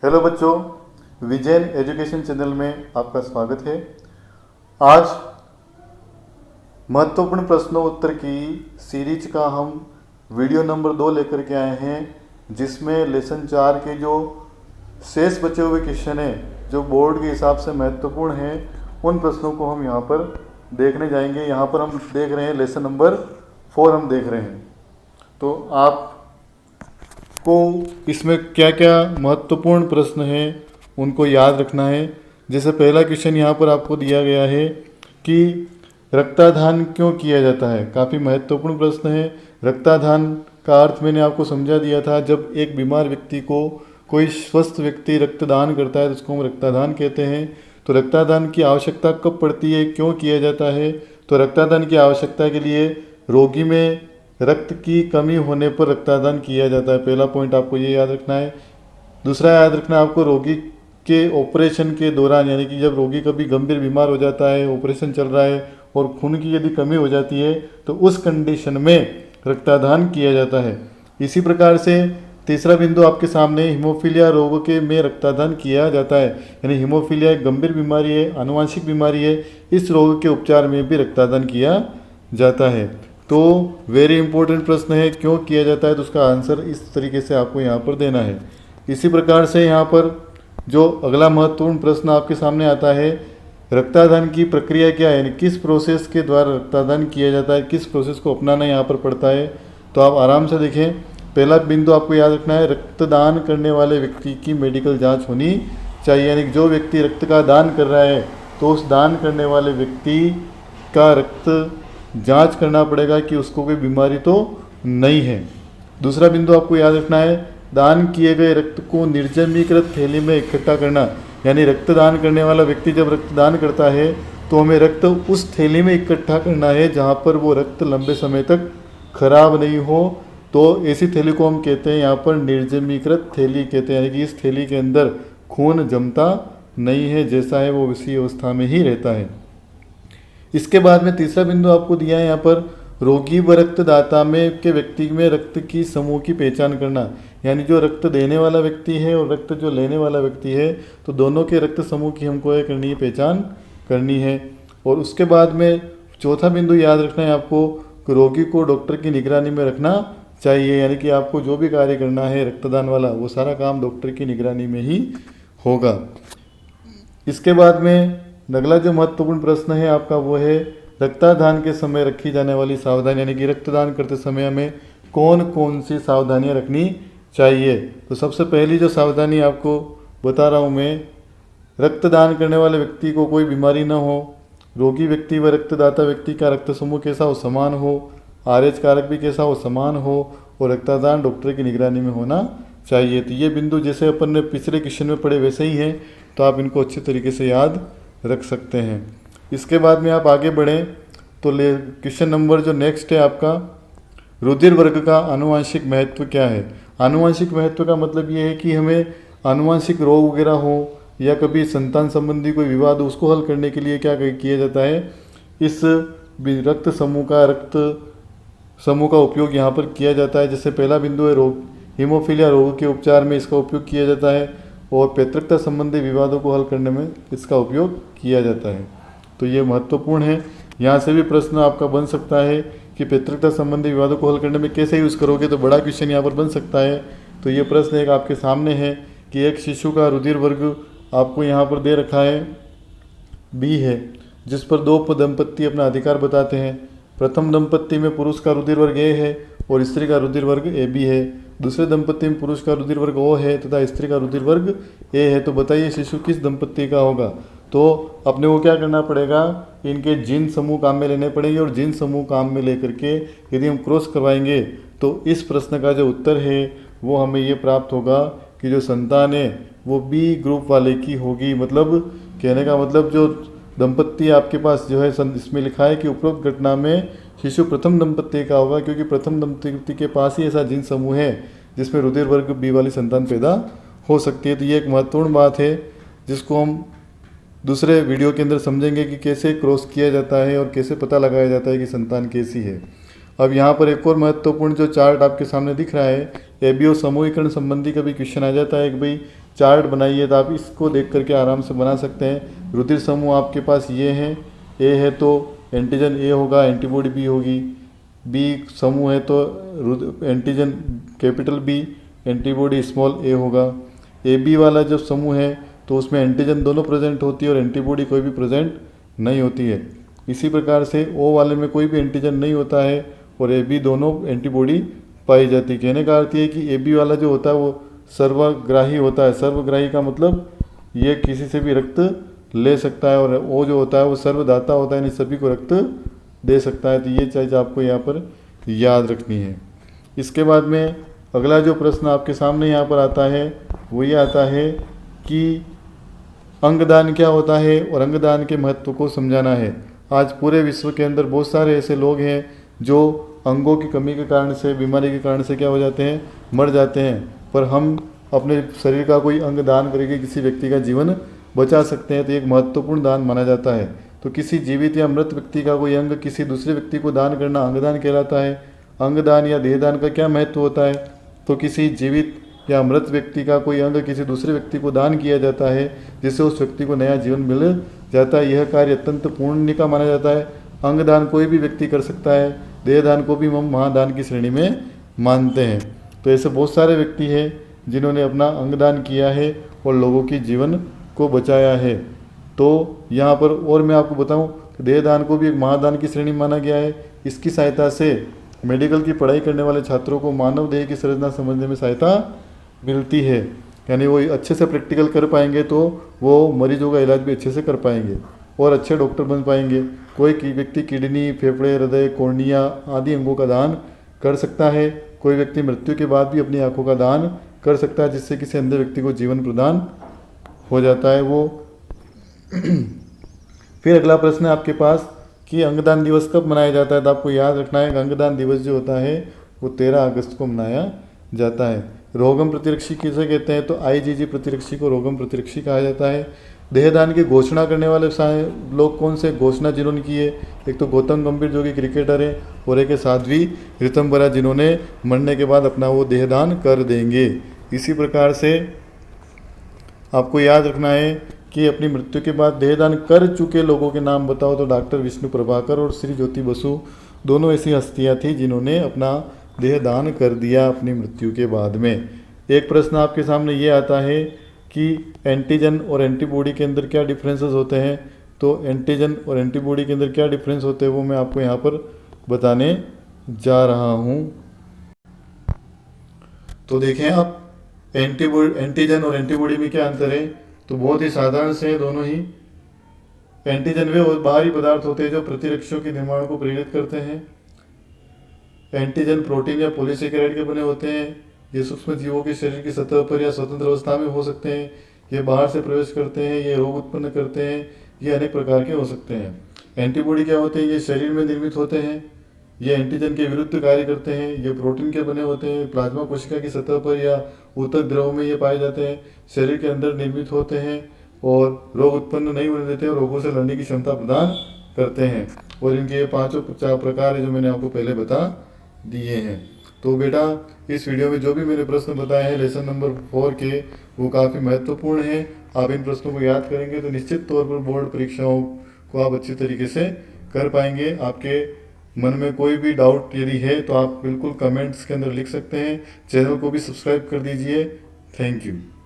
Hello बच्चों, Vijayan education channel में आपका स्वागत है। आज महत्वपूर्ण प्रश्नों उत्तर की सीरीज का हम वीडियो नंबर 2 लेकर के आए हैं, जिसमें लेसन 4 के जो शेष बचे हुए क्वेश्चन हैं जो बोर्ड के हिसाब से महत्वपूर्ण हैं, उन प्रश्नों को हम यहाँ पर देखने जाएंगे। यहाँ पर हम देख रहे हैं लेसन नंबर 4 हम देख रहे हैं। तो आप को इसमें क्या क्या महत्वपूर्ण प्रश्न हैं उनको याद रखना है। जैसे पहला क्वेश्चन यहाँ पर आपको दिया गया है कि रक्तदान क्यों किया जाता है। काफ़ी महत्वपूर्ण प्रश्न है। रक्तदान का अर्थ मैंने आपको समझा दिया था। जब एक बीमार व्यक्ति को कोई स्वस्थ व्यक्ति रक्तदान करता है तो उसको हम रक्तदान कहते हैं। तो रक्तदान की आवश्यकता कब पड़ती है, क्यों किया जाता है। तो रक्तदान की आवश्यकता के लिए रोगी में रक्त की कमी होने पर रक्तदान किया जाता है। पहला पॉइंट आपको ये याद रखना है। दूसरा याद रखना आपको आपको, रोगी के ऑपरेशन के दौरान, यानी कि जब रोगी कभी गंभीर बीमार हो जाता है, ऑपरेशन चल रहा है और खून की यदि कमी हो जाती है तो उस कंडीशन में रक्तदान किया जाता है। इसी प्रकार से तीसरा बिंदु आपके सामने, हीमोफीलिया रोग के में रक्तदान किया जाता है। यानी हीमोफीलिया एक गंभीर बीमारी है, आनुवंशिक बीमारी है। इस रोग के उपचार में भी रक्तदान किया जाता है। तो वेरी इंपॉर्टेंट प्रश्न है, क्यों किया जाता है, तो उसका आंसर इस तरीके से आपको यहाँ पर देना है। इसी प्रकार से यहाँ पर जो अगला महत्वपूर्ण प्रश्न आपके सामने आता है, रक्तदान की प्रक्रिया क्या है, यानी किस प्रोसेस के द्वारा रक्तदान किया जाता है, किस प्रोसेस को अपनाना यहाँ पर पड़ता है। तो आप आराम से देखें। पहला बिंदु आपको याद रखना है, रक्तदान करने वाले व्यक्ति की मेडिकल जाँच होनी चाहिए। यानी जो व्यक्ति रक्त का दान कर रहा है तो उस दान करने वाले व्यक्ति का रक्त जांच करना पड़ेगा कि उसको कोई बीमारी तो नहीं है। दूसरा बिंदु आपको याद रखना है, दान किए गए रक्त को निर्जमीकृत थैली में इकट्ठा करना। यानी रक्तदान करने वाला व्यक्ति जब रक्तदान करता है तो हमें रक्त उस थैली में इकट्ठा करना है जहाँ पर वो रक्त लंबे समय तक खराब नहीं हो। तो ऐसी थैली को हम कहते हैं यहाँ पर निर्जमीकृत थैली कहते हैं। यानी कि इस थैली के अंदर खून जमता नहीं है, जैसा है वो उसी अवस्था में ही रहता है। इसके बाद में तीसरा बिंदु आपको दिया है यहाँ पर, रोगी व रक्तदाता में के व्यक्ति में रक्त की समूह की पहचान करना। यानी जो रक्त देने वाला व्यक्ति है और रक्त जो लेने वाला व्यक्ति है, तो दोनों के रक्त समूह की हमको ये करनी है, पहचान करनी है। और उसके बाद में चौथा बिंदु याद रखना है आपको, रोगी को डॉक्टर की निगरानी में रखना चाहिए। यानी कि आपको जो भी कार्य करना है रक्तदान वाला, वो सारा काम डॉक्टर की निगरानी में ही होगा। इसके बाद में अगला जो महत्वपूर्ण प्रश्न है आपका वो है, रक्तदान के समय रखी जाने वाली सावधानी। यानी कि रक्तदान करते समय हमें कौन कौन सी सावधानियां रखनी चाहिए। तो सबसे पहली जो सावधानी आपको बता रहा हूँ मैं, रक्तदान करने वाले व्यक्ति को कोई बीमारी ना हो, रोगी व्यक्ति व रक्तदाता व्यक्ति का रक्त समूह कैसा हो, समान हो, RH कारक भी कैसा हो, समान हो, और रक्तदान डॉक्टर की निगरानी में होना चाहिए। तो ये बिंदु जैसे अपन ने पिछले क्वेश्चन में पढ़े वैसे ही हैं, तो आप इनको अच्छे तरीके से याद रख सकते हैं। इसके बाद में आप आगे बढ़ें तो क्वेश्चन नंबर जो नेक्स्ट है आपका, रुधिर वर्ग का आनुवंशिक महत्व क्या है। आनुवंशिक महत्व का मतलब ये है कि हमें आनुवंशिक रोग वगैरह हो या कभी संतान संबंधी कोई विवाद हो, उसको हल करने के लिए क्या किया जाता है, इस रक्त समूह का उपयोग यहाँ पर किया जाता है। जैसे पहला बिंदु है रोग, हीमोफीलिया रोग के उपचार में इसका उपयोग किया जाता है, और पैतृकता संबंधी विवादों को हल करने में इसका उपयोग किया जाता है। तो ये महत्वपूर्ण है। यहाँ से भी प्रश्न आपका बन सकता है कि पैतृकता संबंधी विवादों को हल करने में कैसे यूज़ करोगे, तो बड़ा क्वेश्चन यहाँ पर बन सकता है। तो ये प्रश्न एक आपके सामने है कि एक शिशु का रुधिर वर्ग आपको यहाँ पर दे रखा है B है, जिस पर दो दंपत्ति अपना अधिकार बताते हैं। प्रथम दंपत्ति में पुरुष का रुधिर वर्ग A है और स्त्री का रुधिर वर्ग AB है। दूसरे दंपत्ति में पुरुष का रुधिर वर्ग O है तथा स्त्री का रुधिर वर्ग A है। तो बताइए शिशु किस दंपत्ति का होगा। तो अपने को क्या करना पड़ेगा, इनके जीन समूह काम में लेने पड़ेंगे, और जीन समूह काम में लेकर के यदि हम क्रॉस करवाएंगे तो इस प्रश्न का जो उत्तर है वो हमें ये प्राप्त होगा कि जो संतान है वो B ग्रुप वाले की होगी। मतलब कहने का मतलब जो दंपत्ति आपके पास जो है इसमें लिखा है कि उपरोक्त घटना में शिशु प्रथम दंपत्ति का होगा, क्योंकि प्रथम दंपत्ति के पास ही ऐसा जीन समूह है जिसमें रुधिर वर्ग B वाली संतान पैदा हो सकती है। तो ये एक महत्वपूर्ण बात है जिसको हम दूसरे वीडियो के अंदर समझेंगे कि कैसे क्रॉस किया जाता है और कैसे पता लगाया जाता है कि संतान कैसी है। अब यहाँ पर एक और महत्वपूर्ण जो चार्ट आपके सामने दिख रहा है, एबीओ समूहीकरण संबंधी कभी क्वेश्चन आ जाता है कि भाई चार्ट बनाइए तो आप इसको देख करके आराम से बना सकते हैं। रुधिर समूह आपके पास ये हैं, ए है तो एंटीजन ए होगा, एंटीबॉडी बी होगी। बी समूह है तो antigen capital B, antibody small A होगा। ए बी वाला जब समूह है तो उसमें एंटीजन दोनों प्रेजेंट होती है और एंटीबॉडी कोई भी प्रेजेंट नहीं होती है। इसी प्रकार से ओ वाले में कोई भी एंटीजन नहीं होता है और ए बी दोनों एंटीबॉडी पाई जाती है। कहने का अर्थ ये है कि ए बी वाला जो होता है वो सर्वग्राही होता है। सर्वग्राही का मतलब ये किसी से भी रक्त ले सकता है, और ओ जो होता है वो सर्वदाता होता है, यानी सभी को रक्त दे सकता है। तो ये चीज़ आपको यहाँ पर याद रखनी है। इसके बाद में अगला जो प्रश्न आपके सामने यहाँ पर आता है वो ये आता है कि अंगदान क्या होता है और अंगदान के महत्व को समझाना है। आज पूरे विश्व के अंदर बहुत सारे ऐसे लोग हैं जो अंगों की कमी के कारण से, बीमारी के कारण से क्या हो जाते हैं, मर जाते हैं। पर हम अपने शरीर का कोई अंग दान करके किसी व्यक्ति का जीवन बचा सकते हैं, तो एक महत्वपूर्ण दान माना जाता है। तो किसी जीवित या मृत व्यक्ति का कोई अंग किसी दूसरे व्यक्ति को दान करना अंगदान कहलाता है। अंगदान या देहदान का क्या महत्व होता है? तो किसी जीवित या मृत व्यक्ति का कोई अंग किसी दूसरे व्यक्ति को दान किया जाता है, जिससे उस व्यक्ति को नया जीवन मिल जाता है। यह कार्य अत्यंत पुण्य का माना जाता है। अंगदान कोई भी व्यक्ति कर सकता है। देहदान को भी हम महादान की श्रेणी में मानते हैं। तो ऐसे बहुत सारे व्यक्ति हैं जिन्होंने अपना अंगदान किया है और लोगों के जीवन को बचाया है। तो यहाँ पर और मैं आपको बताऊँ कि देहदान को भी एक महादान की श्रेणी माना गया है। इसकी सहायता से मेडिकल की पढ़ाई करने वाले छात्रों को मानव देह की संरचना समझने में सहायता मिलती है। यानी वो अच्छे से प्रैक्टिकल कर पाएंगे तो वो मरीजों का इलाज भी अच्छे से कर पाएंगे और अच्छे डॉक्टर बन पाएंगे। कोई व्यक्ति किडनी, फेफड़े, हृदय, कॉर्निया आदि अंगों का दान कर सकता है। कोई व्यक्ति मृत्यु के बाद भी अपनी आंखों का दान कर सकता है, जिससे किसी अंधे व्यक्ति को जीवन प्रदान हो जाता है वो। फिर अगला प्रश्न है आपके पास कि अंगदान दिवस कब मनाया जाता है। तो आपको याद रखना है कि अंगदान दिवस जो होता है वो 13 अगस्त को मनाया जाता है। रोगम प्रतिरक्षी किसे कहते हैं? तो आईजीजी प्रतिरक्षी को रोगम प्रतिरक्षी कहा जाता है। देहदान की घोषणा करने वाले लोग कौन से घोषणा जिन्होंने की है? एक तो गौतम गंभीर जो कि क्रिकेटर है, और एक है साध्वी ऋतंबरा जिन्होंने मरने के बाद अपना वो देहदान कर देंगे। इसी प्रकार से आपको याद रखना है कि अपनी मृत्यु के बाद देहदान कर चुके लोगों के नाम बताओ। तो डॉक्टर विष्णु प्रभाकर और श्री ज्योति बसु दोनों ऐसी हस्तियाँ थी जिन्होंने अपना देहदान कर दिया अपनी मृत्यु के बाद में। एक प्रश्न आपके सामने ये आता है कि एंटीजन और एंटीबॉडी के अंदर क्या डिफरेंसेस होते हैं। तो एंटीजन और एंटीबॉडी के अंदर क्या डिफरेंस होते हैं वो मैं आपको यहाँ पर बताने जा रहा हूँ। तो देखें आप, एंटीजन और एंटीबॉडी में क्या अंतर है? तो बहुत ही साधारण से है दोनों ही। एंटीजन वे बाहरी पदार्थ होते हैं जो प्रतिरक्षों के निर्माण को प्रेरित करते हैं। एंटीजन प्रोटीन या पॉलीसेकेराइड के बने होते हैं। ये सूक्ष्म जीवों के शरीर की सतह पर या स्वतंत्र अवस्था में हो सकते हैं। ये बाहर से प्रवेश करते हैं, ये रोग उत्पन्न करते हैं, ये अनेक प्रकार के हो सकते हैं। एंटीबॉडी क्या होते हैं? ये शरीर में निर्मित होते हैं, ये एंटीजन के विरुद्ध कार्य करते हैं। ये प्रोटीन के बने होते हैं, प्लाज्मा कोशिका की सतह पर या ऊतक द्रव में ये पाए जाते हैं, शरीर के अंदर निर्मित होते हैं और रोग उत्पन्न नहीं होने देते और रोगों से लड़ने की क्षमता प्रदान करते हैं। और इनके 5 प्रकार है जो मैंने आपको पहले बता दिए हैं। तो बेटा इस वीडियो में जो भी मैंने प्रश्न बताए हैं लेसन नंबर 4 के, वो काफ़ी महत्वपूर्ण हैं। आप इन प्रश्नों को याद करेंगे तो निश्चित तौर पर बोर्ड परीक्षाओं को आप अच्छी तरीके से कर पाएंगे। आपके मन में कोई भी डाउट यदि है तो आप बिल्कुल कमेंट्स के अंदर लिख सकते हैं। चैनल को भी सब्सक्राइब कर दीजिए। Thank you.